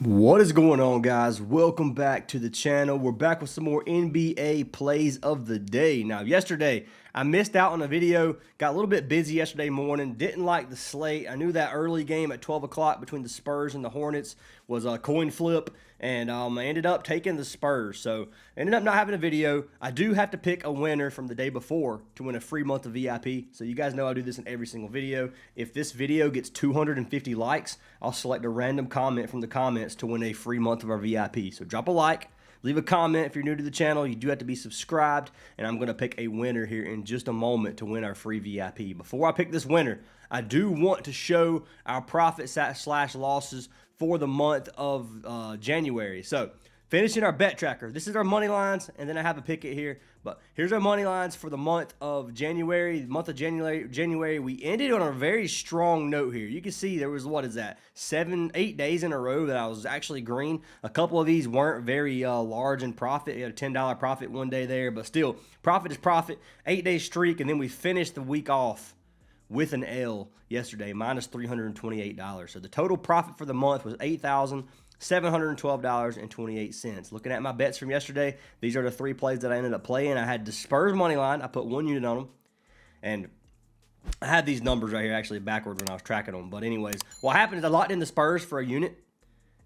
What is going on, guys? Welcome back to the channel. We're back with some more NBA plays of the day. Now, yesterday, I missed out on a video, got a little bit busy yesterday morning, didn't like the slate. I knew that early game at 12 o'clock between the Spurs and the Hornets was a coin flip, and I ended up taking the Spurs. So, ended up not having a video. I do have to pick a winner from the day before to win a free month of VIP. So, you guys know I do this in every single video. If this video gets 250 likes, I'll select a random comment from the comments to win a free month of our VIP. So, drop a like. Leave a comment if you're new to the channel. You do have to be subscribed, and I'm going to pick a winner here in just a moment to win our free VIP. Before I pick this winner, I do want to show our profit slash losses for the month of January. So, finishing our bet tracker. This is our money lines, and then I have a pick it here. But here's our money lines for the month of January. The month of January, we ended on a very strong note here. You can see there was, what is that, 8 days in a row that I was actually green. A couple of these weren't very large in profit. You had a $10 profit one day there, but still, profit is profit. 8-day streak, and then we finished the week off with an L yesterday, minus $328. So the total profit for the month was $8,712.28. Looking at my bets from yesterday, these are the three plays that I ended up playing. I had the Spurs money line. I put 1 unit on them. And I had these numbers right here actually backwards when I was tracking them. But anyways, what happened is I locked in the Spurs for a unit.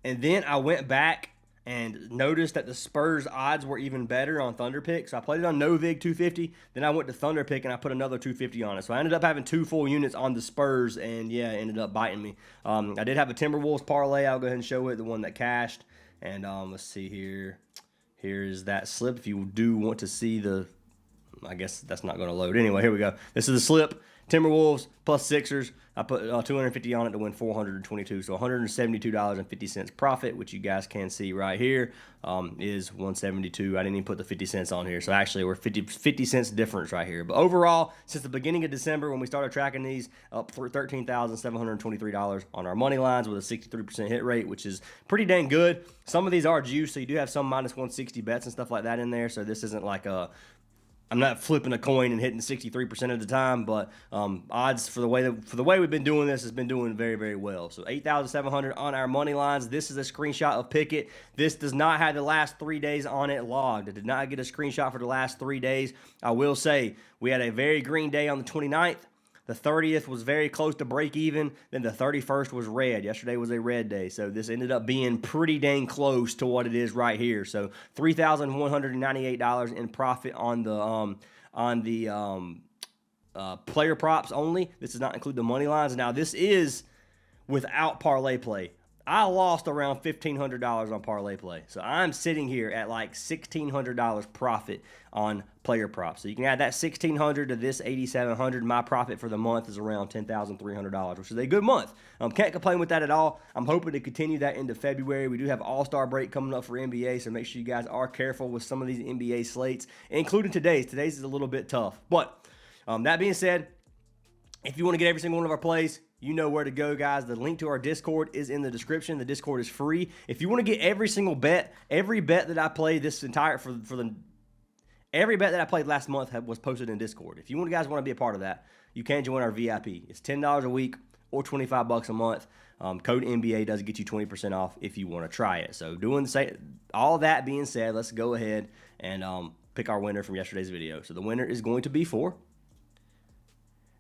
And then I went back and noticed that the Spurs odds were even better on Thunderpick. So I played it on Novig 250. Then I went to Thunderpick and I put another 250 on it. So I ended up having 2 full units on the Spurs, and yeah, it ended up biting me. I did have a Timberwolves parlay. I'll go ahead and show it, the one that cashed. And let's see here. Here's that slip. If you do want to see the, I guess that's not going to load. Anyway, here we go. This is the slip. Timberwolves plus Sixers. I put 250 on it to win 422, so $172.50 profit, which you guys can see right here, is 172. I didn't even put the 50 cents on here, so actually we're 50 cents difference right here. But overall, since the beginning of December when we started tracking these, up for $13,723 on our money lines with a 63% hit rate, which is pretty dang good. Some of these are juice, so you do have some minus 160 bets and stuff like that in there, so this isn't like a, I'm not flipping a coin and hitting 63% of the time, but odds for the way we've been doing this has been doing very, very well. So 8,700 on our money lines. This is a screenshot of Pickett. This does not have the last 3 days on it logged. I did not get a screenshot for the last 3 days. I will say we had a very green day on the 29th. The 30th was very close to break even. Then the 31st was red. Yesterday was a red day. So this ended up being pretty dang close to what it is right here. So $3,198 in profit on the player props only. This does not include the money lines. Now this is without parlay play. I lost around $1,500 on parlay play. So I'm sitting here at like $1,600 profit on player props. So you can add that $1,600 to this $8,700. My profit for the month is around $10,300, which is a good month. Can't complain with that at all. I'm hoping to continue that into February. We do have All-Star break coming up for NBA, so make sure you guys are careful with some of these NBA slates, including today's. Today's is a little bit tough. But that being said, if you want to get every single one of our plays, you know where to go, guys. The link to our Discord is in the description. The Discord is free. If you want to get every single bet, every bet that I played this entire every bet that I played last month was posted in Discord. If you guys want to be a part of that, you can join our VIP. It's $10 a week or $25 a month. Code NBA does get you 20% off if you want to try it. So all that being said, let's go ahead and pick our winner from yesterday's video. So the winner is going to be for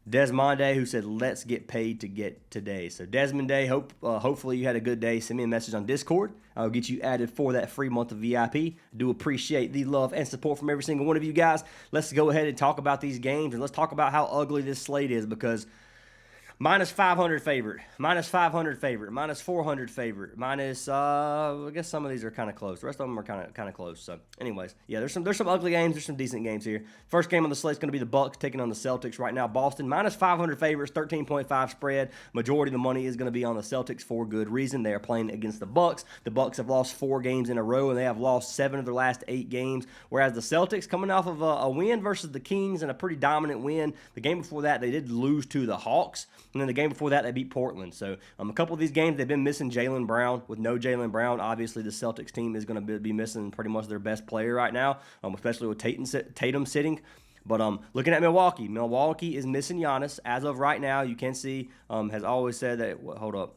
Desmond Day, who said, let's get paid to get today. So Desmond Day, hopefully you had a good day. Send me a message on Discord. I'll get you added for that free month of VIP. I do appreciate the love and support from every single one of you guys. Let's go ahead and talk about these games, and let's talk about how ugly this slate is, because minus 500 favorite, minus 500 favorite, minus 400 favorite, minus, I guess some of these are kind of close. The rest of them are kind of close. So anyways, yeah, there's some ugly games. There's some decent games here. First game on the slate is going to be the Bucks taking on the Celtics right now. Boston, minus 500 favorites, 13.5 spread. Majority of the money is going to be on the Celtics for good reason. They are playing against the Bucks. The Bucks have lost 4 games in a row, and they have lost 7 of their last 8 games, whereas the Celtics, coming off of a win versus the Kings and a pretty dominant win, the game before that, they did lose to the Hawks. And then the game before that, they beat Portland. So a couple of these games, they've been missing Jaylen Brown. With no Jaylen Brown, obviously the Celtics team is going to be missing pretty much their best player right now, especially with Tatum sitting. But looking at Milwaukee, Milwaukee is missing Giannis. As of right now, you can see, has always said that, hold up.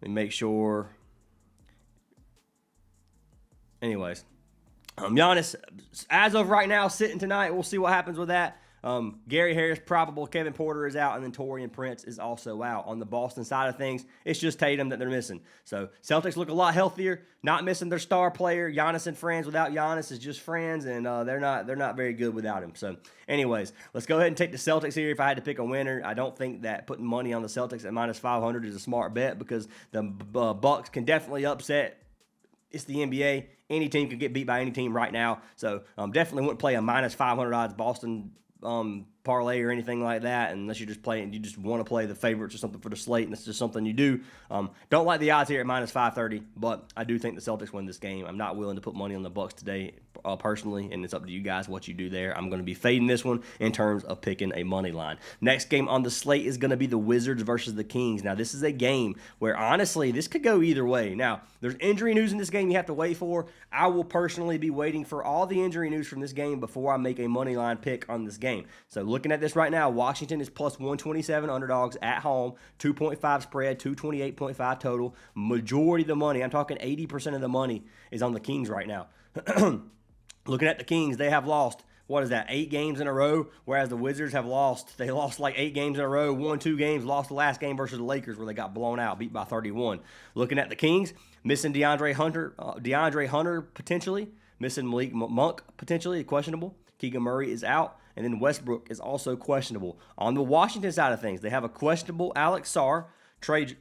Let me make sure. anyways, Giannis, as of right now, sitting tonight. We'll see what happens with that. Gary Harris probable, Kevin Porter is out, and then Taurean Prince is also out. On the Boston side of things, it's just Tatum that they're missing. So Celtics look a lot healthier, not missing their star player. Giannis and friends without Giannis is just friends, and they're not very good without him. So anyways, let's go ahead and take the Celtics here. If I had to pick a winner, I don't think that putting money on the Celtics at minus 500 is a smart bet because the Bucks can definitely upset. It's the NBA. Any team could get beat by any team right now. So definitely wouldn't play a minus 500 odds Boston parlay or anything like that unless you just want to play the favorites or something for the slate, and it's just something you do. Don't like the odds here at minus 530, but I do think the Celtics win this game. I'm not willing to put money on the Bucks today personally, and it's up to you guys what you do there. I'm going to be fading this one in terms of picking a money line. Next game on the slate is going to be the Wizards versus the Kings. Now, this is a game where, honestly, this could go either way. Now, there's injury news in this game you have to wait for. I will personally be waiting for all the injury news from this game before I make a money line pick on this game. So looking at this right now, Washington is plus 127 underdogs at home, 2.5 spread, 228.5 total. Majority of the money, I'm talking 80% of the money, is on the Kings right now. Looking at the Kings, they have lost, 8 games in a row, whereas the Wizards have lost. They lost like 8 games in a row, won 2 games, lost the last game versus the Lakers where they got blown out, beat by 31. Looking at the Kings, missing DeAndre Hunter potentially, missing Malik Monk potentially, questionable. Keegan Murray is out, and then Westbrook is also questionable. On the Washington side of things, they have a questionable Alex Sarr. Trey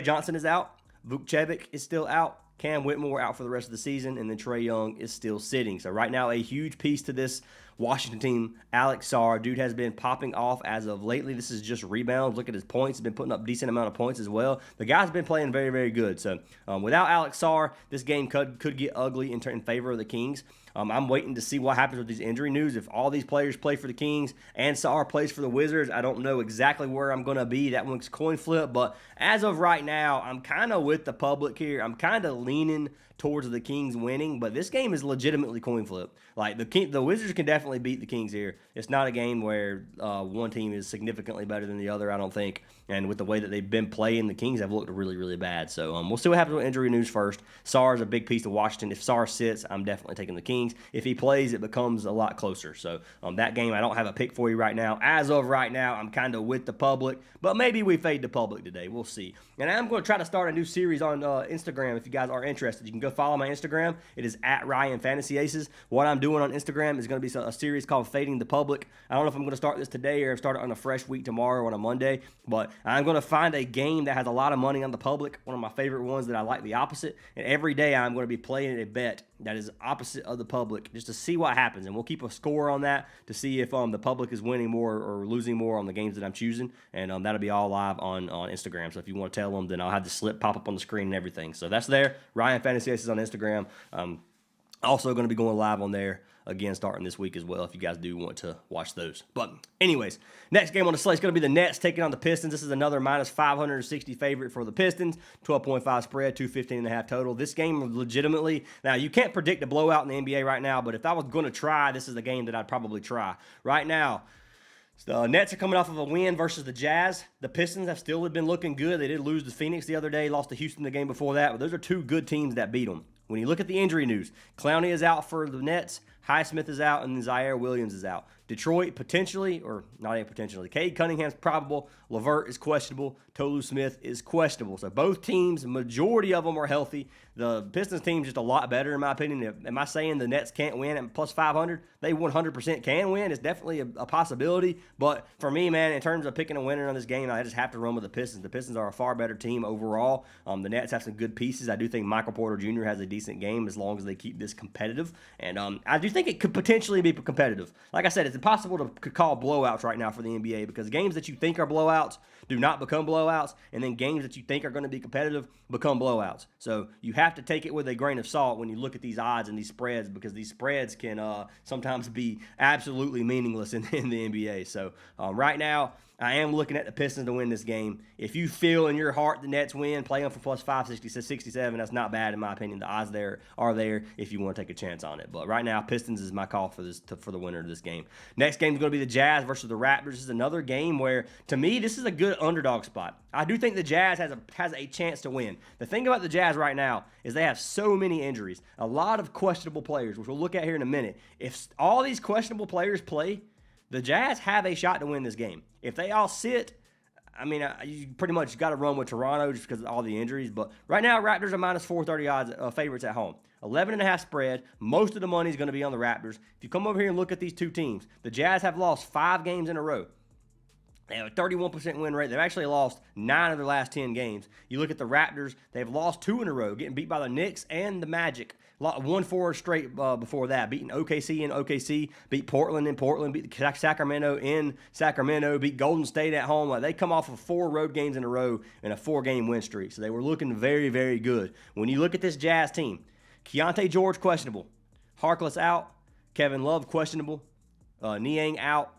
Johnson is out. Vukcevic is still out. Cam Whitmore out for the rest of the season, and then Trae Young is still sitting. So right now, a huge piece to this Washington team, Alex Sarr. Dude has been popping off as of lately. This is just rebounds. Look at his points. He's been putting up a decent amount of points as well. The guy's been playing very, very good. So without Alex Sarr, this game could get ugly in favor of the Kings. I'm waiting to see what happens with these injury news. If all these players play for the Kings and Sarr plays for the Wizards, I don't know exactly where I'm going to be. That one's coin flip. But as of right now, I'm kind of with the public here. I'm kind of leaning towards the Kings winning, but this game is legitimately coin flip. Like the Wizards can definitely beat the Kings here. It's not a game where one team is significantly better than the other, I don't think. And with the way that they've been playing, the Kings have looked really, really bad. So we'll see what happens with injury news first. Sarr is a big piece of Washington. If Sarr sits, I'm definitely taking the Kings. If he plays, it becomes a lot closer. So that game, I don't have a pick for you right now. As of right now, I'm kind of with the public, but maybe we fade the public today. We'll see. And I'm going to try to start a new series on Instagram. If you guys are interested, you can go follow my Instagram. It is at Ryan Fantasy Aces. What I'm doing on Instagram is going to be a series called Fading the Public. I don't know if I'm going to start this today or start it on a fresh week tomorrow or on a Monday, but I'm going to find a game that has a lot of money on the public, one of my favorite ones that I like the opposite, and every day I'm going to be playing a bet that is opposite of the public just to see what happens, and we'll keep a score on that to see if the public is winning more or losing more on the games that I'm choosing, and that'll be all live on Instagram. So if you want to tell them, then I'll have the slip pop up on the screen and everything. So that's there. Ryan Fantasy Aces on Instagram. Also going to be going live on there again starting this week as well if you guys do want to watch those. But anyways, next game on the slate is going to be the Nets taking on the Pistons. This is another minus 560 favorite for the Pistons. 12.5 spread, 215.5 total. This game legitimately, now you can't predict a blowout in the NBA right now, but if I was going to try, this is the game that I'd probably try. Right now, the Nets are coming off of a win versus the Jazz. The Pistons have still been looking good. They did lose to Phoenix the other day, lost to Houston the game before that, but those are two good teams that beat them. When you look at the injury news, Clowney is out for the Nets, Highsmith is out, and Zaire Williams is out. Detroit potentially, or not even potentially, Cade Cunningham's probable, LeVert is questionable, Tolu Smith is questionable. So both teams, majority of them are healthy. The Pistons team is just a lot better in my opinion. Am I saying the Nets can't win at plus 500? They 100% can win. It's definitely a possibility. But for me, man, in terms of picking a winner on this game, I just have to run with the Pistons. The Pistons are a far better team overall. The Nets have some good pieces. I do think Michael Porter Jr. has a decent game as long as they keep this competitive. And I do think it could potentially be competitive. Like I said, it's impossible to call blowouts right now for the NBA because games that you think are blowouts do not become blowouts, and then games that you think are going to be competitive become blowouts. So you have to take it with a grain of salt when you look at these odds and these spreads because these spreads can sometimes be absolutely meaningless in the NBA. So right now, I am looking at the Pistons to win this game. If you feel in your heart the Nets win, play them for plus 567. That's not bad in my opinion. The odds there are there if you want to take a chance on it. But right now, Pistons is my call for for the winner of this game. Next game is going to be the Jazz versus the Raptors. This is another game where, to me, this is a good underdog spot. I do think the Jazz has a chance to win. The thing about the Jazz right now is they have so many injuries, a lot of questionable players, which we'll look at here in a minute. If all these questionable players play, the Jazz have a shot to win this game. If they all sit, I mean, you pretty much got to run with Toronto just because of all the injuries. But right now, Raptors are minus 430 odds favorites at home. 11.5 spread. Most of the money is going to be on the Raptors. If you come over here and look at these two teams, the Jazz have lost 5 games in a row. They have a 31% win rate. They've actually lost 9 of their last 10 games. You look at the Raptors, they've lost 2 in a row, getting beat by the Knicks and the Magic. Won 4 straight before that, beating OKC in OKC, beat Portland in Portland, beat Sacramento in Sacramento, beat Golden State at home. Like, they come off of 4 road games in a row and a 4-game win streak. So they were looking very, very good. When you look at this Jazz team, Keontae George questionable, Harkless out, Kevin Love questionable, Niang out,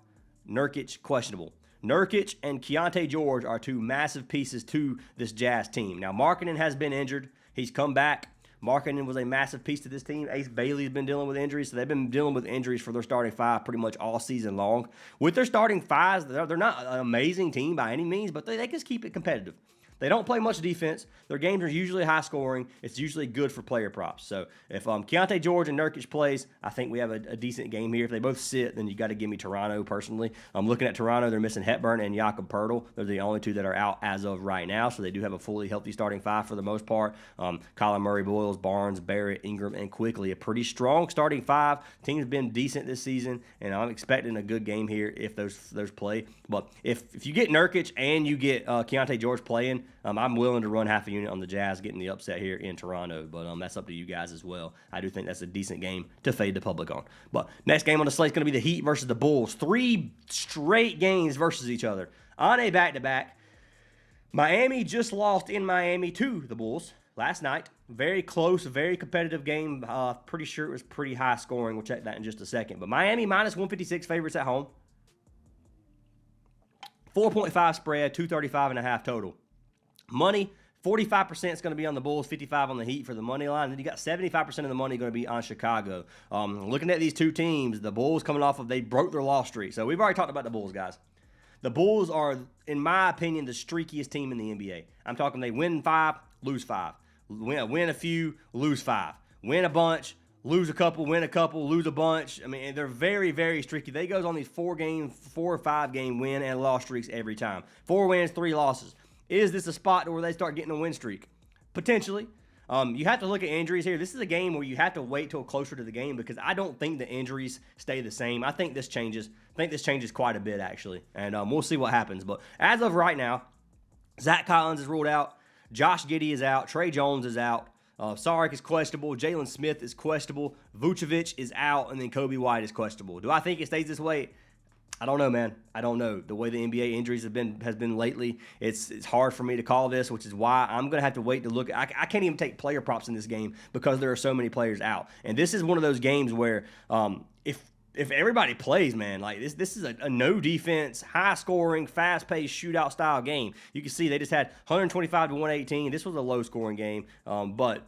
Nurkic questionable. Nurkic and Keontae George are 2 massive pieces to this Jazz team. Now, Markkanen has been injured. He's come back. Markkanen was a massive piece to this team. Ace Bailey's been dealing with injuries, so they've been dealing with injuries for their starting 5 pretty much all season long. With their starting 5s, they're not an amazing team by any means, but they just keep it competitive. They don't play much defense. Their games are usually high scoring. It's usually good for player props. So if Keontae George and Nurkic plays, I think we have a decent game here. If they both sit, then you got to give me Toronto personally. I'm looking at Toronto. They're missing Hepburn and Jakob Poeltl. They're the only 2 that are out as of right now. So they do have a fully healthy starting 5 for the most part. Colin Murray, Boyles, Barnes, Barrett, Ingram, and Quickly. A pretty strong starting 5. Team's been decent this season, and I'm expecting a good game here if those play. But if you get Nurkic and you get Keontae George playing, I'm willing to run half a unit on the Jazz getting the upset here in Toronto, but that's up to you guys as well. I do think that's a decent game to fade the public on. But next game on the slate is going to be the Heat versus the Bulls. 3 straight games versus each other on a back-to-back. Miami just lost in Miami to the Bulls last night. Very close, very competitive game. Pretty sure it was pretty high scoring. We'll check that in just a second. But Miami minus 156 favorites at home. 4.5 spread, 235.5 total. Money, 45% is going to be on the Bulls, 55% on the Heat for the money line. And then you got 75% of the money going to be on Chicago. Looking at these 2 teams, the Bulls coming off of, they broke their loss streak. So we've already talked about the Bulls, guys. The Bulls are, in my opinion, the streakiest team in the NBA. I'm talking they win 5, lose 5. Win a few, lose 5. Win a bunch, lose a couple, win a couple, lose a bunch. I mean, they're very, very streaky. They goes on these 4 or 5 game win and loss streaks every time. 4 wins, 3 losses. Is this a spot where they start getting a win streak? Potentially. You have to look at injuries here. This is a game where you have to wait till closer to the game because I don't think the injuries stay the same. I think this changes. I think this changes quite a bit, actually. And we'll see what happens. But as of right now, Zach Collins is ruled out. Josh Giddey is out. Trey Jones is out. Saric is questionable. Jalen Smith is questionable. Vucevic is out. And then Kobe White is questionable. Do I think it stays this way? I don't know, man. I don't know. The way the NBA injuries has been lately, it's hard for me to call this, which is why I'm going to have to wait to look. I can't even take player props in this game because there are so many players out. And this is one of those games where if everybody plays, man, like this is a no defense, high scoring, fast paced shootout style game. You can see they just had 125 to 118. This was a low scoring game, but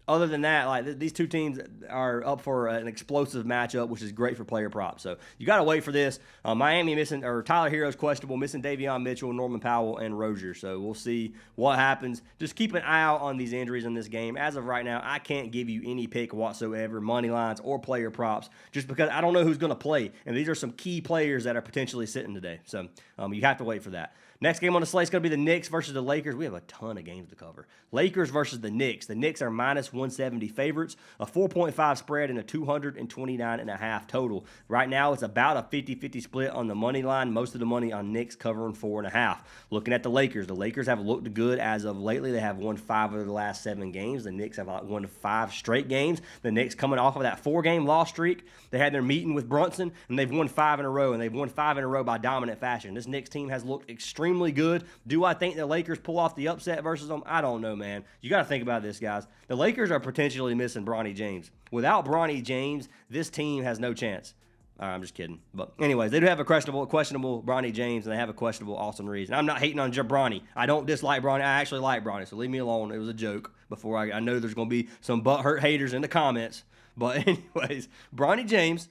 other than that, like these 2 teams are up for an explosive matchup, which is great for player props. So you got to wait for this. Miami missing, or Tyler Hero's questionable, missing Davion Mitchell, Norman Powell, and Rozier. So we'll see what happens. Just keep an eye out on these injuries in this game. As of right now, I can't give you any pick whatsoever, money lines or player props, just because I don't know who's going to play. And these are some key players that are potentially sitting today. So you have to wait for that. Next game on the slate is going to be the Knicks versus the Lakers. We have a ton of games to cover. Lakers versus the Knicks. The Knicks are minus 170 favorites, a 4.5 spread, and a 229.5 total. Right now, it's about a 50-50 split on the money line. Most of the money on Knicks covering 4.5. Looking at the Lakers have looked good as of lately. They have won 5 of the last 7 games. The Knicks have won 5 straight games. The Knicks coming off of that 4-game loss streak. They had their meeting with Brunson, and they've won 5 in a row, and they've won 5 in a row by dominant fashion. This Knicks team has looked extremely good. Do I think the Lakers pull off the upset versus them? I don't know, man. You got to think about this, guys. The Lakers are potentially missing Bronny James. Without Bronny James, this team has no chance. I'm just kidding. But anyways, they do have a questionable Bronny James, and they have a questionable Austin Reeves. And I'm not hating on Bronny. I don't dislike Bronny. I actually like Bronny, so leave me alone. It was a joke before I know there's going to be some butthurt haters in the comments. But anyways, Bronny James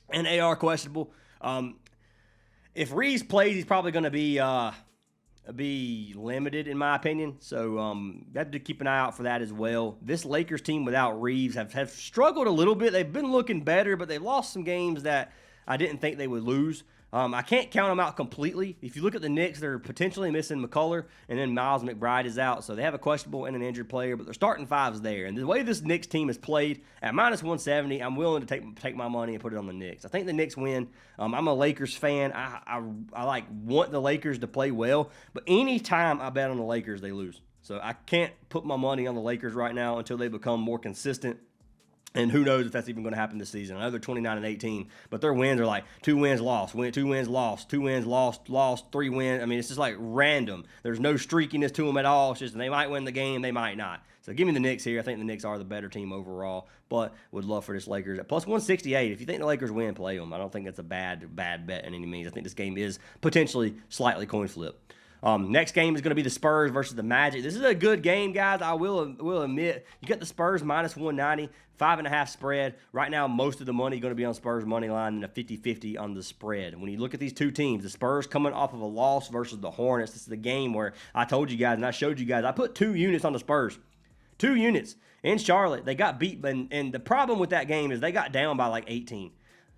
and AR questionable. If Reeves plays, he's probably going to be limited in my opinion. So you have to keep an eye out for that as well. This Lakers team without Reeves have struggled a little bit. They've been looking better, but they've lost some games that I didn't think they would lose. I can't count them out completely. If you look at the Knicks, they're potentially missing McCullough, and then Miles McBride is out. So they have a questionable and an injured player, but their starting five's there. And the way this Knicks team is played, at minus 170, I'm willing to take my money and put it on the Knicks. I think the Knicks win. I'm a Lakers fan. I want the Lakers to play well, but anytime I bet on the Lakers, they lose. So I can't put my money on the Lakers right now until they become more consistent. And who knows if that's even going to happen this season. I know they're 29-18, but their wins are like 2 wins, lost, 2 wins, lost, 2 wins, lost, 3 wins. I mean, it's just like random. There's no streakiness to them at all. It's just they might win the game, they might not. So give me the Knicks here. I think the Knicks are the better team overall, but would love for this Lakers at plus 168. If you think the Lakers win, play them. I don't think that's a bad bet in any means. I think this game is potentially slightly coin flip. Next game is going to be the Spurs versus the Magic. This is a good game, guys. I will admit. You got the Spurs minus 190, 5.5 spread. Right now, most of the money is going to be on Spurs money line and a 50-50 on the spread. When you look at these two teams, the Spurs coming off of a loss versus the Hornets. This is the game where I told you guys and I showed you guys. I put 2 units on the Spurs. 2 units in Charlotte. They got beat, and the problem with that game is they got down by like 18.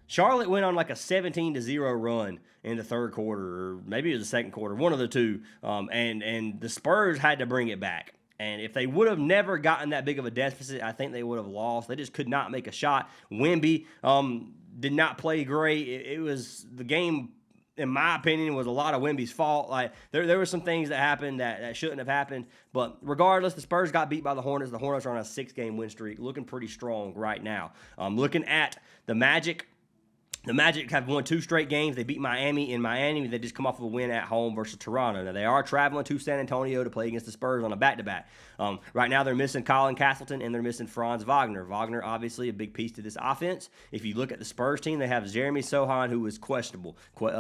Charlotte went on like a 17-0 run in the third quarter, or maybe it was the second quarter, one of the two, and the Spurs had to bring it back. And if they would have never gotten that big of a deficit, I think they would have lost. They just could not make a shot. Wemby did not play great. It was the game, in my opinion, was a lot of Wemby's fault. Like there were some things that happened that shouldn't have happened. But regardless, the Spurs got beat by the Hornets. The Hornets are on a 6-game win streak, looking pretty strong right now. Looking at the Magic. The Magic have won 2 straight games. They beat Miami in Miami. They just come off of a win at home versus Toronto. Now, they are traveling to San Antonio to play against the Spurs on a back-to-back. Right now, they're missing Colin Castleton, and they're missing Franz Wagner. Wagner, obviously, a big piece to this offense. If you look at the Spurs team, they have Jeremy Sohan, who is questionable.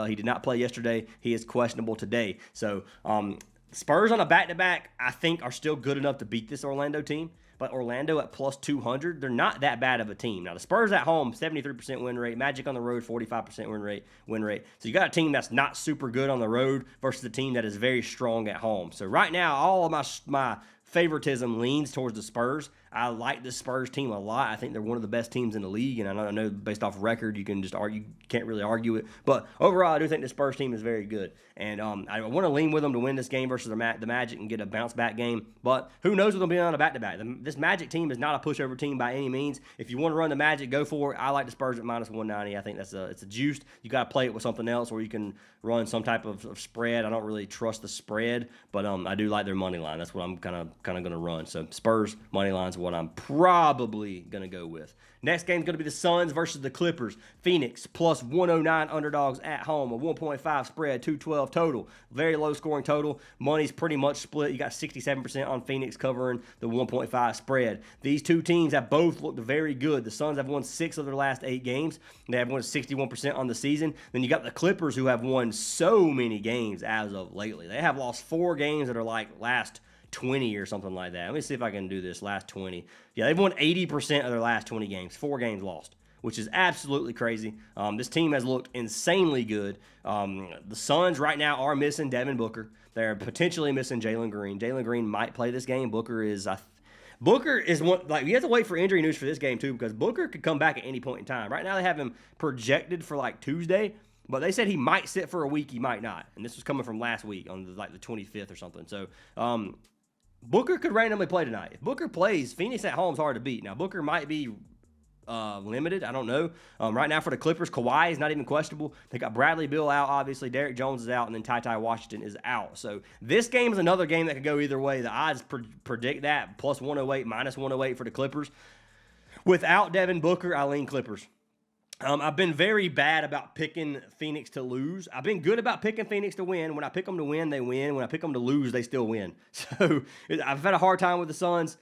He did not play yesterday. He is questionable today. So, Spurs on a back-to-back, I think, are still good enough to beat this Orlando team. But Orlando at plus 200, they're not that bad of a team. Now, the Spurs at home, 73% win rate. Magic on the road, 45% win rate. So you got a team that's not super good on the road versus a team that is very strong at home. So right now, all of my favoritism leans towards the Spurs. I like the Spurs team a lot. I think they're one of the best teams in the league, and I know based off record, you can just argue, can't really argue it. But overall, I do think the Spurs team is very good, and I want to lean with them to win this game versus the Magic and get a bounce back game. But who knows what they'll be on a back to back? This Magic team is not a pushover team by any means. If you want to run the Magic, go for it. I like the Spurs at minus 190. I think it's a juiced. You got to play it with something else, or you can run some type of spread. I don't really trust the spread, but I do like their money line. That's what I'm kind of going to run. So Spurs money line is what I'm probably going to go with. Next game is going to be the Suns versus the Clippers. Phoenix plus 109 underdogs at home. A 1.5 spread, 212 total. Very low scoring total. Money's pretty much split. You got 67% on Phoenix covering the 1.5 spread. These two teams have both looked very good. The Suns have won 6 of their last 8 games. They have won 61% on the season. Then you got the Clippers, who have won so many games as of lately. They have lost 4 games that are like last 20 or something like that. Let me see if I can do this. Last 20. Yeah, they've won 80% of their last 20 games. 4 games lost, which is absolutely crazy. This team has looked insanely good. The Suns right now are missing Devin Booker. They're potentially missing Jalen Green. Jalen Green might play this game. Booker is one, like, you have to wait for injury news for this game too, because Booker could come back at any point in time. Right now they have him projected for like Tuesday, but they said he might sit for a week, he might not. And this was coming from last week on the 25th or something. So Booker could randomly play tonight. If Booker plays, Phoenix at home is hard to beat. Now, Booker might be limited. I don't know. Right now for the Clippers, Kawhi is not even questionable. They got Bradley Beal out, obviously. Derrick Jones is out, and then Ty Washington is out. So this game is another game that could go either way. The odds predict that, plus 108, minus 108 for the Clippers. Without Devin Booker, I lean Clippers. I've been very bad about picking Phoenix to lose. I've been good about picking Phoenix to win. When I pick them to win, they win. When I pick them to lose, they still win. So I've had a hard time with the Suns.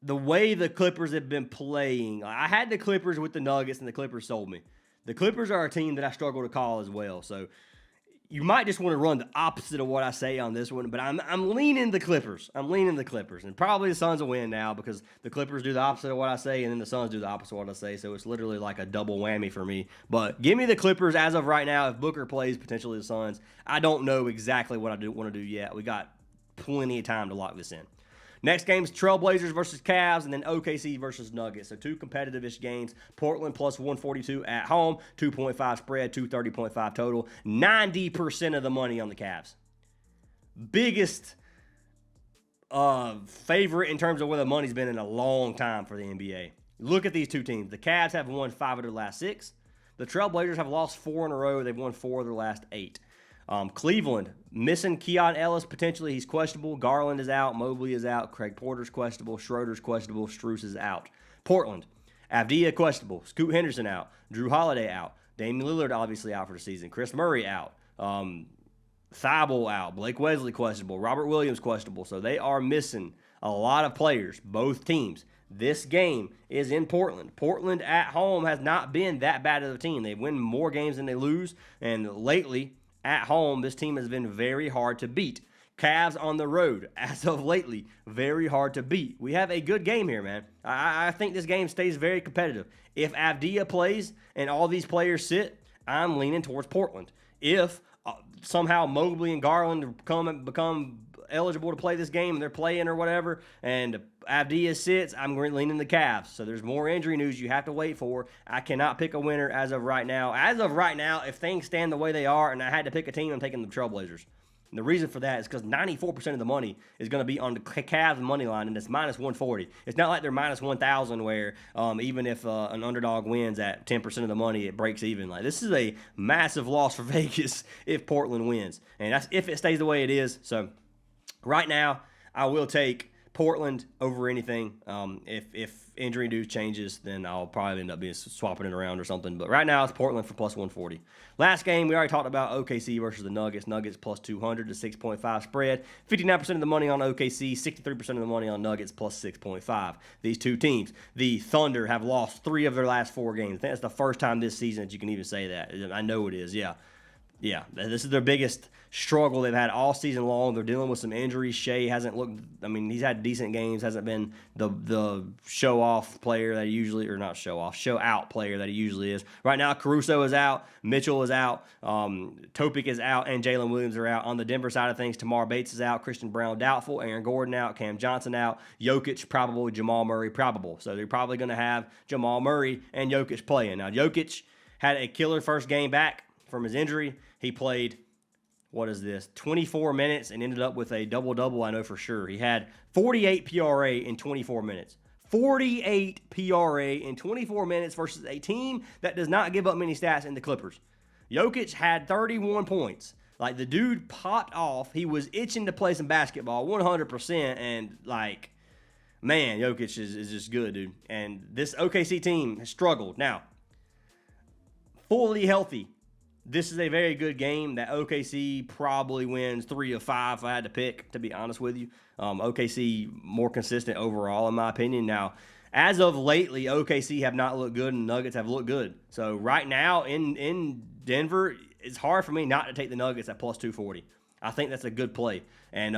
the way the Clippers have been playing, I had the Clippers with the Nuggets, and the Clippers sold me. The Clippers are a team that I struggle to call as well. So you might just want to run the opposite of what I say on this one, but I'm leaning the Clippers. I'm leaning the Clippers, and probably the Suns will win now because the Clippers do the opposite of what I say, and then the Suns do the opposite of what I say. So it's literally like a double whammy for me. But give me the Clippers as of right now. If Booker plays, potentially the Suns. I don't know exactly what I want to do yet. We got plenty of time to lock this in. Next game is Trailblazers versus Cavs, and then OKC versus Nuggets. So two competitive-ish games. Portland plus 142 at home, 2.5 spread, 230.5 total. 90% of the money on the Cavs. Biggest favorite in terms of where the money's been in a long time for the NBA. Look at these two teams. The Cavs have won 5 of their last 6. The Trailblazers have lost 4 in a row. They've won 4 of their last 8. Cleveland, missing Keon Ellis potentially. He's questionable. Garland is out. Mobley is out. Craig Porter's questionable. Schroeder's questionable. Strus is out. Portland, Avdija questionable. Scoot Henderson out. Drew Holiday out. Damian Lillard obviously out for the season. Chris Murray out. Thibault out. Blake Wesley questionable. Robert Williams questionable. So they are missing a lot of players, both teams. This game is in Portland. Portland at home has not been that bad of a team. They win more games than they lose, and lately, at home, this team has been very hard to beat. Cavs on the road, as of lately, very hard to beat. We have a good game here, man. I think this game stays very competitive. If Avdija plays and all these players sit, I'm leaning towards Portland. If somehow Mobley and Garland become eligible to play this game and they're playing or whatever, and Avdija sits, I'm leaning the Cavs. So there's more injury news you have to wait for. I cannot pick a winner as of right now. As of right now, if things stand the way they are and I had to pick a team, I'm taking the Trailblazers. And the reason for that is because 94% of the money is going to be on the Cavs money line, and it's minus 140. It's not like they're minus 1,000 where even if an underdog wins at 10% of the money, it breaks even. Like, this is a massive loss for Vegas if Portland wins. And that's if it stays the way it is. So right now, I will take Portland over anything. If injury news changes, then I'll probably end up swapping it around or something. But right now, it's Portland for plus 140. Last game, we already talked about OKC versus the Nuggets. Nuggets plus 200 to 6.5 spread. 59% of the money on OKC, 63% of the money on Nuggets plus 6.5. These two teams, the Thunder, have lost 3 of their last 4 games. I think that's the first time this season that you can even say that. I know it is, yeah. Yeah, this is their biggest struggle they've had all season long. They're dealing with some injuries. Shea hasn't looked, I mean, he's had decent games, hasn't been the show-off player that he usually, or not show-off, show-out player that he usually is. Right now, Caruso is out, Mitchell is out, Topic is out, and Jalen Williams are out. On the Denver side of things, Tamar Bates is out, Christian Brown doubtful, Aaron Gordon out, Cam Johnson out, Jokic probable, Jamal Murray probable. So they're probably going to have Jamal Murray and Jokic playing. Now, Jokic had a killer first game back from his injury. He played, 24 minutes and ended up with a double-double, I know for sure. He had 48 PRA in 24 minutes. 48 PRA in 24 minutes versus a team that does not give up many stats in the Clippers. Jokic had 31 points. Like, the dude popped off. He was itching to play some basketball 100%, and, like, man, Jokic is just good, dude. And this OKC team has struggled. Now, fully healthy, this is a very good game that OKC probably wins 3 of 5 if I had to pick, to be honest with you. OKC more consistent overall, in my opinion. Now, as of lately, OKC have not looked good and Nuggets have looked good. So right now in Denver, it's hard for me not to take the Nuggets at plus 240. I think that's a good play. And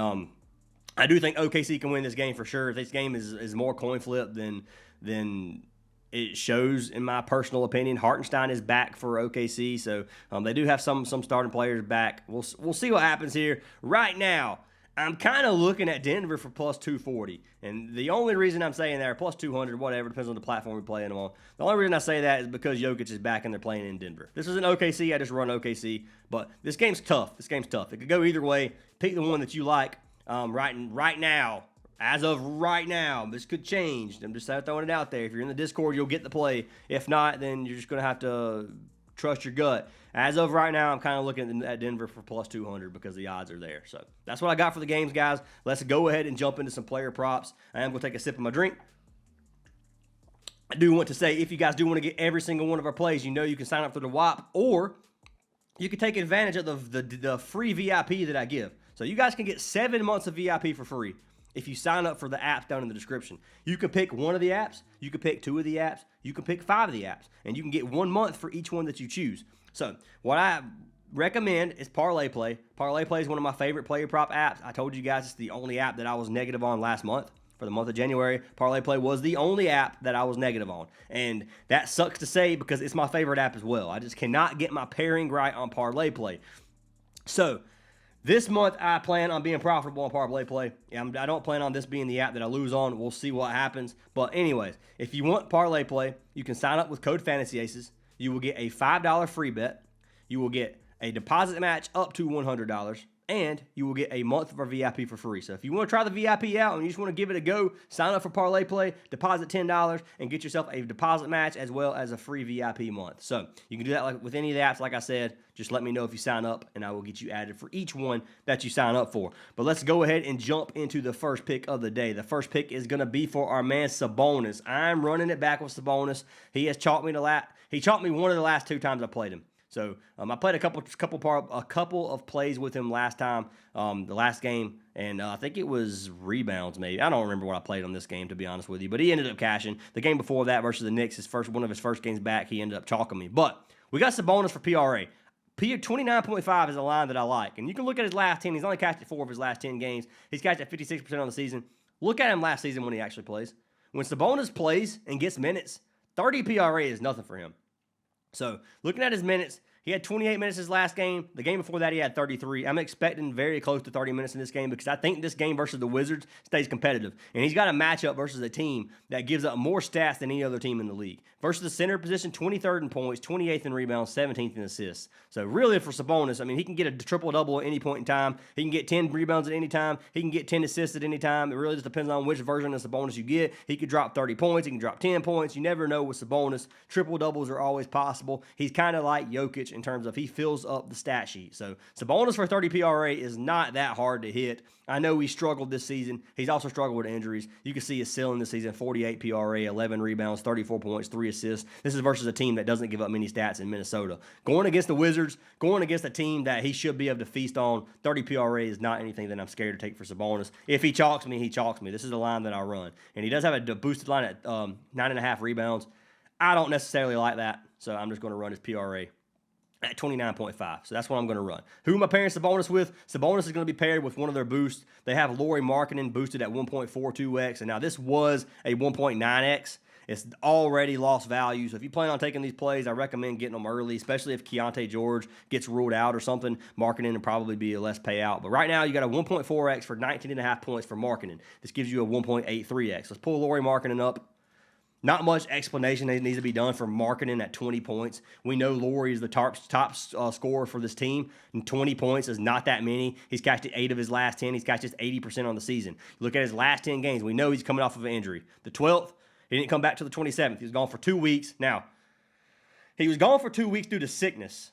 I do think OKC can win this game for sure. If this game is more coin flip than it shows, in my personal opinion. Hartenstein is back for OKC, so they do have some starting players back. We'll see what happens here. Right now, I'm kind of looking at Denver for plus 240, and the only reason I'm saying that, or plus 200, whatever, depends on the platform we're playing them on. The only reason I say that is because Jokic is back and they're playing in Denver. This is an OKC. I just run OKC, but this game's tough. It could go either way. Pick the one that you like right now. As of right now, this could change. I'm just throwing it out there. If you're in the Discord, you'll get the play. If not, then you're just going to have to trust your gut. As of right now, I'm kind of looking at Denver for plus 200 because the odds are there. So that's what I got for the games, guys. Let's go ahead and jump into some player props. I am going to take a sip of my drink. I do want to say, if you guys do want to get every single one of our plays, you know you can sign up for the WAP, or you can take advantage of the free VIP that I give. So you guys can get 7 months of VIP for free. if you sign up for the apps down in the description. You can pick one of the apps, you can pick 2 of the apps, you can pick 5 of the apps, and you can get 1 month for each one that you choose. So what I recommend is Parlay Play. Parlay Play is one of my favorite player prop apps. I told you guys it's the only app that I was negative on last month. For the month of January, Parlay Play was the only app that I was negative on. And that sucks to say because it's my favorite app as well. I just cannot get my pairing right on Parlay Play. So this month, I plan on being profitable on Parlay Play. I don't plan on this being the app that I lose on. We'll see what happens. But anyways, if you want Parlay Play, you can sign up with code Fantasy Aces. You will get a $5 free bet. You will get a deposit match up to $100. And you will get a month of our VIP for free. So if you want to try the VIP out and you just want to give it a go, sign up for Parlay Play, deposit $10, and get yourself a deposit match as well as a free VIP month. So you can do that like with any of the apps. Like I said, just let me know if you sign up, and I will get you added for each one that you sign up for. But let's go ahead and jump into the first pick of the day. The first pick is going to be for our man Sabonis. I'm running it back with Sabonis. He has chalked me He chalked me one of the last 2 times I played him. So I played a couple of plays with him last time, the last game, and I think it was rebounds maybe. I don't remember what I played on this game, to be honest with you, but he ended up cashing. The game before that versus the Knicks, one of his first games back, he ended up chalking me. But we got Sabonis for PRA. 29.5 is a line that I like, and you can look at his last 10. He's only cashed at 4 of his last 10 games. He's cashed at 56% on the season. Look at him last season when he actually plays. When Sabonis plays and gets minutes, 30 PRA is nothing for him. So, looking at his minutes, he had 28 minutes his last game. The game before that, he had 33. I'm expecting very close to 30 minutes in this game because I think this game versus the Wizards stays competitive. And he's got a matchup versus a team that gives up more stats than any other team in the league. Versus the center position, 23rd in points, 28th in rebounds, 17th in assists. So really for Sabonis, I mean, he can get a triple-double at any point in time. He can get 10 rebounds at any time. He can get 10 assists at any time. It really just depends on which version of Sabonis you get. He could drop 30 points. He can drop 10 points. You never know with Sabonis. Triple-doubles are always possible. He's kind of like Jokic in terms of he fills up the stat sheet. So Sabonis for 30 PRA is not that hard to hit. I know he struggled this season. He's also struggled with injuries. You can see his ceiling this season, 48 PRA, 11 rebounds, 34 points, 3 assists. This is versus a team that doesn't give up many stats in Minnesota. Going against the Wizards, going against a team that he should be able to feast on, 30 PRA is not anything that I'm scared to take for Sabonis. If he chalks me, he chalks me. This is the line that I run. And he does have a boosted line at 9.5 rebounds. I don't necessarily like that, so I'm just going to run his PRA at 29.5. So that's what I'm going to run. Who am I pairing Sabonis with? Sabonis is going to be paired with one of their boosts. They have Lauri Markkanen boosted at 1.42x. And now this was a 1.9x. It's already lost value. So if you plan on taking these plays, I recommend getting them early, especially if Keontae George gets ruled out or something. Markkanen will probably be a less payout. But right now, you got a 1.4x for 19.5 points for Markkanen. This gives you a 1.83x. Let's pull Lauri Markkanen up. Not much explanation that needs to be done for Markkanen at 20 points. We know Lauri is the top scorer for this team, and 20 points is not that many. He's cashed at 8 of his last 10. He's cashed just 80% on the season. Look at his last 10 games. We know he's coming off of an injury. The 12th, he didn't come back till the 27th. He was gone for 2 weeks. Now, he was gone for 2 weeks due to sickness.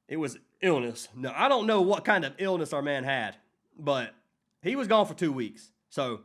It was illness. Now, I don't know what kind of illness our man had, but he was gone for 2 weeks. So,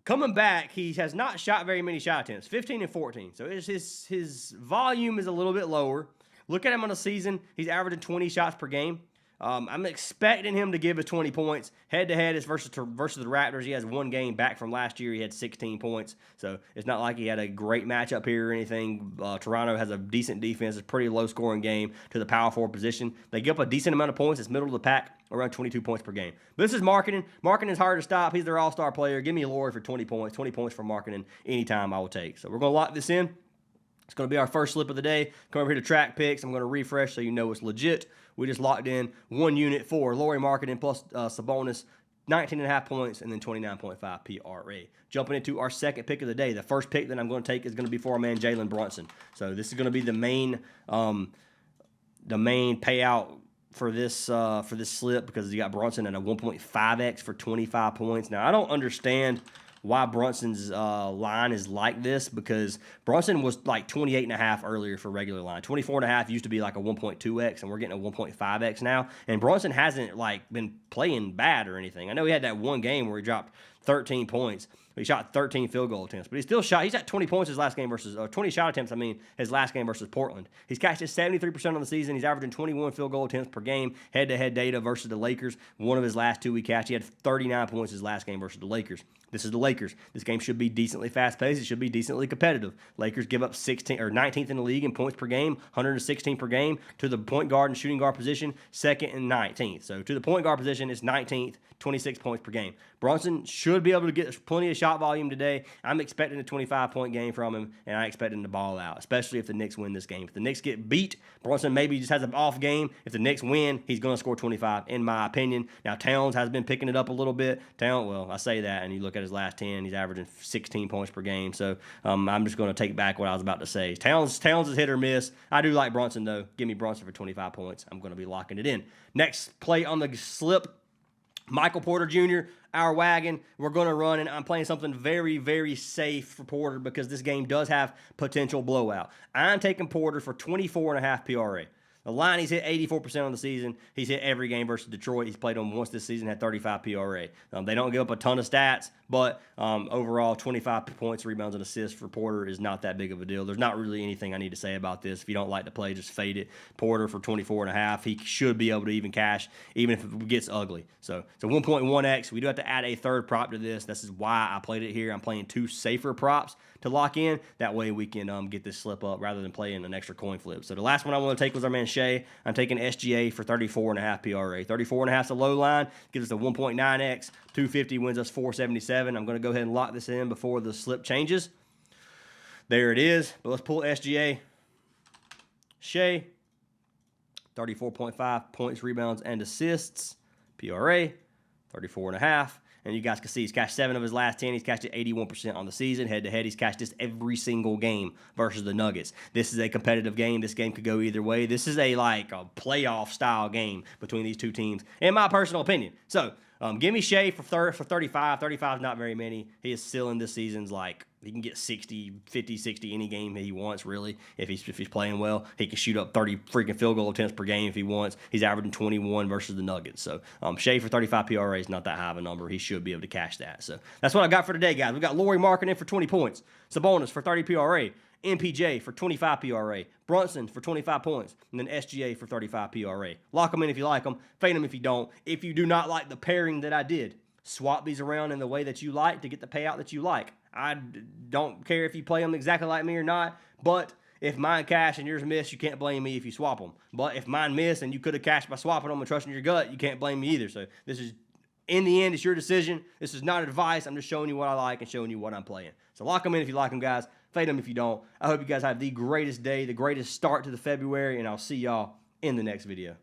coming back, he has not shot very many shot attempts, 15 and 14. So his volume is a little bit lower. Look at him on the season. He's averaging 20 shots per game. I'm expecting him to give us 20 points. Head-to-head is versus the Raptors. He has 1 game back from last year. He had 16 points. So it's not like he had a great matchup here or anything. Toronto has a decent defense. It's a pretty low-scoring game to the power forward position. They give up a decent amount of points. It's middle of the pack, around 22 points per game. But this is Markkanen. Markkanen is hard to stop. He's their all-star player. Give me Lauri for 20 points. 20 points for Markkanen anytime I will take. So we're going to lock this in. It's going to be our first slip of the day. Come over here to track picks. I'm going to refresh so you know it's legit. We just locked in 1 unit for Lauri Markkanen plus Sabonis, 19.5 points, and then 29.5 PRA. Jumping into our second pick of the day. The first pick that I'm going to take is going to be for our man Jalen Brunson. So this is going to be the main payout for this slip because you got Brunson at a 1.5x for 25 points. Now I don't understand why Brunson's line is like this because Brunson was like 28.5 earlier for regular line. 24.5 used to be like a 1.2x, and we're getting a 1.5x now. And Brunson hasn't like been playing bad or anything. I know he had that one game where he dropped 13 points. He shot 13 field goal attempts, but he still shot. He's at 20 points his last game versus 20 shot attempts. His last game versus Portland. He's cashed it 73% on the season. He's averaging 21 field goal attempts per game. Head-to-head data versus the Lakers. One of his last 2 he cashed. He had 39 points his last game versus the Lakers. This is the Lakers. This game should be decently fast-paced. It should be decently competitive. Lakers give up 19th in the league in points per game, 116 per game. To the point guard and shooting guard position, 2nd and 19th. So to the point guard position, it's 19th, 26 points per game. Brunson should be able to get plenty of shot volume today. I'm expecting a 25-point game from him, and I expect him to ball out, especially if the Knicks win this game. If the Knicks get beat, Brunson maybe just has an off game. If the Knicks win, he's going to score 25, in my opinion. Now, Towns has been picking it up a little bit. Well, I say that, and you look at his last 10, he's averaging 16 points per game. So I'm just going to take back what I was about to say. Towns is hit or miss. I do like Brunson, though. Give me Brunson for 25 points. I'm going to be locking it in. Next play on the slip, Michael Porter Jr., our wagon. We're going to run, and I'm playing something very, very safe for Porter because this game does have potential blowout. I'm taking Porter for 24.5 PRA. The line, he's hit 84% on the season. He's hit every game versus Detroit. He's played them once this season, had 35 PRA. They don't give up a ton of stats, but overall, 25 points, rebounds, and assists for Porter is not that big of a deal. There's not really anything I need to say about this. If you don't like to play, just fade it. Porter for 24.5. He should be able to even cash, even if it gets ugly. So 1.1x. We do have to add a third prop to this. This is why I played it here. I'm playing 2 safer props to lock in. That way we can get this slip up rather than playing an extra coin flip. So the last one I want to take was our man Shea. I'm taking SGA for 34.5 PRA. 34.5 is a low line. Gives us a 1.9x. 250 wins us 477. I'm going to go ahead and lock this in before the slip changes. There it is. But let's pull SGA. Shea. 34.5 points, rebounds, and assists. PRA. 34.5. And you guys can see he's cashed 7 of his last 10. He's cashed it 81% on the season. Head-to-head, he's cashed this every single game versus the Nuggets. This is a competitive game. This game could go either way. This is a playoff-style game between these two teams, in my personal opinion. So, give me Shea for 35. 35 is not very many. He is still in this season's he can get 60, 50, 60 any game he wants, really, if he's playing well. He can shoot up 30 freaking field goal attempts per game if he wants. He's averaging 21 versus the Nuggets. So Shea for 35 PRA is not that high of a number. He should be able to cash that. So that's what I got for today, guys. We got Lauri Markkanen for 20 points. Sabonis for 30 PRA. MPJ for 25 PRA. Brunson for 25 points. And then SGA for 35 PRA. Lock them in if you like them. Fade them if you don't. If you do not like the pairing that I did, swap these around in the way that you like to get the payout that you like. I don't care if you play them exactly like me or not, but if mine cash and yours miss, you can't blame me if you swap them. But if mine miss and you could have cashed by swapping them and trusting your gut, you can't blame me either. So this is, in the end, it's your decision. This is not advice. I'm just showing you what I like and showing you what I'm playing. So lock them in if you like them, guys. Fade them if you don't. I hope you guys have the greatest day, the greatest start to the February, and I'll see y'all in the next video.